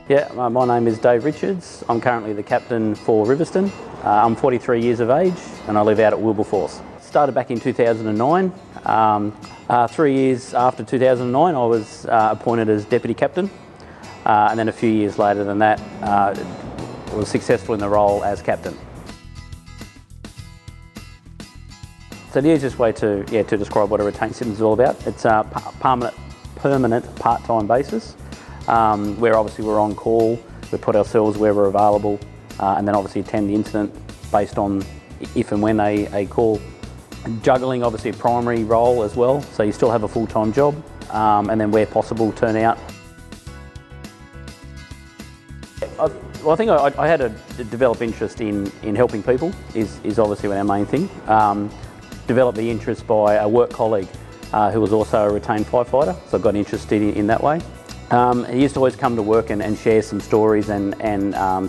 Yeah, my name is Dave Richards. I'm currently the captain for Riverstone. I'm 43 years of age and I live out at Wilberforce. Started back in 2009. 3 years after 2009 I was appointed as deputy captain, and then a few years later than that was successful in the role as captain. So the easiest way to describe what a retained citizen is all about, it's a permanent part-time basis, where obviously we're on call, we put ourselves where we're available, and then obviously attend the incident based on if and when a call. Juggling obviously a primary role as well, so you still have a full-time job, and then where possible turn out. I think I had a developed interest in helping people is obviously our main thing. Developed the interest by a work colleague who was also a retained firefighter, so I got interested in that way. He used to always come to work and share some stories and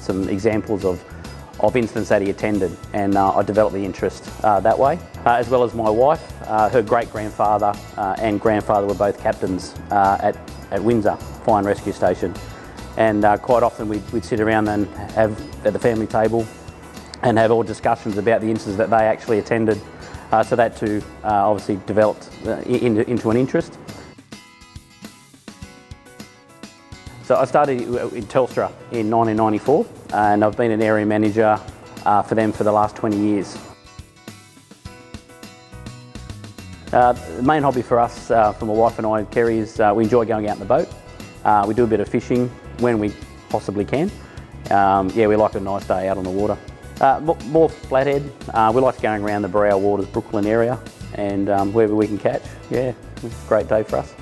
some examples of incidents that he attended, and I developed the interest that way. As well as my wife, her great-grandfather and grandfather were both captains at Windsor Fire and Rescue Station, and quite often we'd sit around and have at the family table and have all discussions about the incidents that they actually attended. So that too obviously developed into an interest. So I started in Telstra in 1994 and I've been an area manager for them for the last 20 years. The main hobby for us, for my wife and I, Kerry, is we enjoy going out in the boat. We do a bit of fishing when we possibly can. Yeah, we like a nice day out on the water. More flathead. We like going around the Barrow Waters, Brooklyn area, and wherever we can catch. Yeah, it's a great day for us.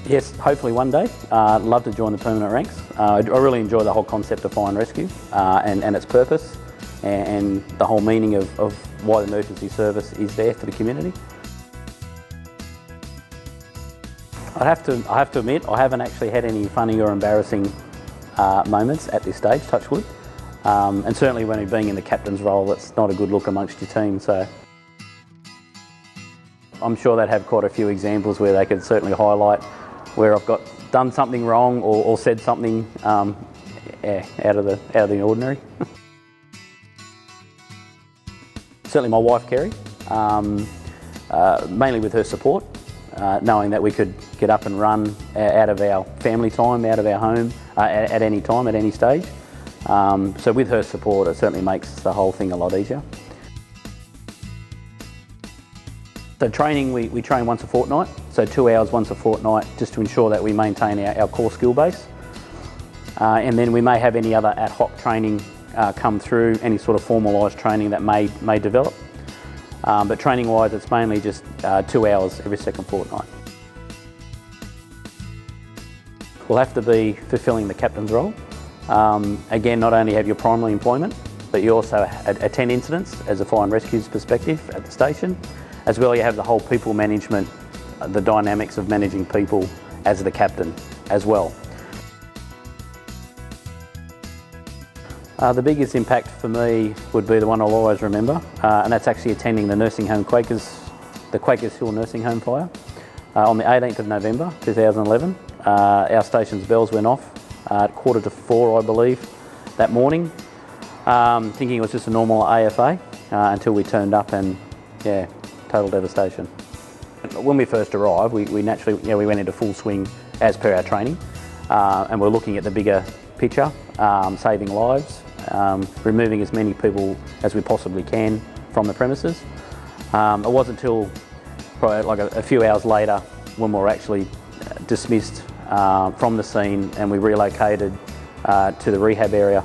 Yes, hopefully one day. I'd love to join the permanent ranks. I really enjoy the whole concept of fire and rescue and its purpose and the whole meaning of why the emergency service is there for the community. I have to admit, I haven't actually had any funny or embarrassing moments at this stage, touch wood. And certainly when you're being in the captain's role, it's not a good look amongst your team. So I'm sure they'd have quite a few examples where they could certainly highlight where I've done something wrong or said something out of the ordinary. Certainly my wife Kerry, mainly with her support, knowing that we could get up and run out of our family time, out of our home at any time, at any stage. So with her support, it certainly makes the whole thing a lot easier. So training, we train once a fortnight, so 2 hours once a fortnight, just to ensure that we maintain our core skill base. And then we may have any other ad hoc training come through, any sort of formalised training that may develop. But training-wise, it's mainly just 2 hours every second fortnight. We'll have to be fulfilling the captain's role. Again, not only have your primary employment, but you also attend incidents as a fire and rescue's perspective at the station. As well, you have the whole people management, the dynamics of managing people as the captain as well. The biggest impact for me would be the one I'll always remember, and that's actually attending the nursing home the Quakers Hill Nursing Home fire on the 18th of November 2011. Our station's bells went off at 3:45, I believe, that morning, thinking it was just a normal AFA until we turned up and, yeah, total devastation. When we first arrived, we naturally, we went into full swing as per our training, and we're looking at the bigger picture, saving lives, removing as many people as we possibly can from the premises. It wasn't until probably like a few hours later when we were actually dismissed from the scene and we relocated to the rehab area.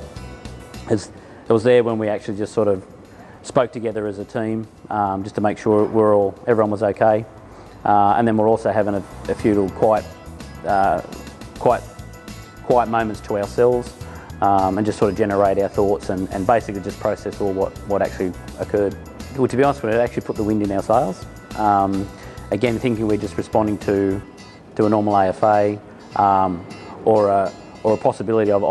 It was there when we actually just sort of spoke together as a team, just to make sure everyone was okay. And then we're also having a few little quiet moments to ourselves, and just sort of generate our thoughts and basically just process all what actually occurred. Well, to be honest with you, it actually put the wind in our sails. Again, thinking we're just responding to a normal AFA, or a possibility of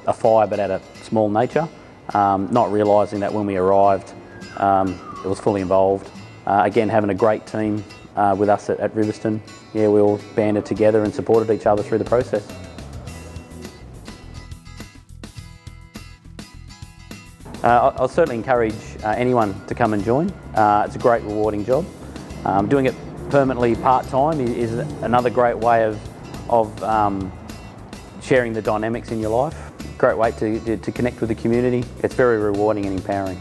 a fire but at a small nature, not realising that when we arrived it was fully involved. Again, having a great team with us at Riverstone, yeah, we all banded together and supported each other through the process. I'll certainly encourage anyone to come and join. It's a great, rewarding job. Doing it permanently part-time is another great way of sharing the dynamics in your life. Great way to connect with the community. It's very rewarding and empowering.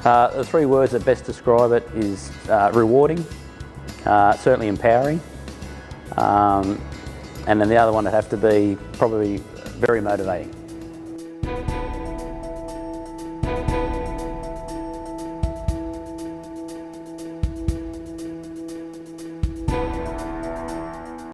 The three words that best describe it is rewarding, certainly empowering, and then the other one would have to be probably very motivating.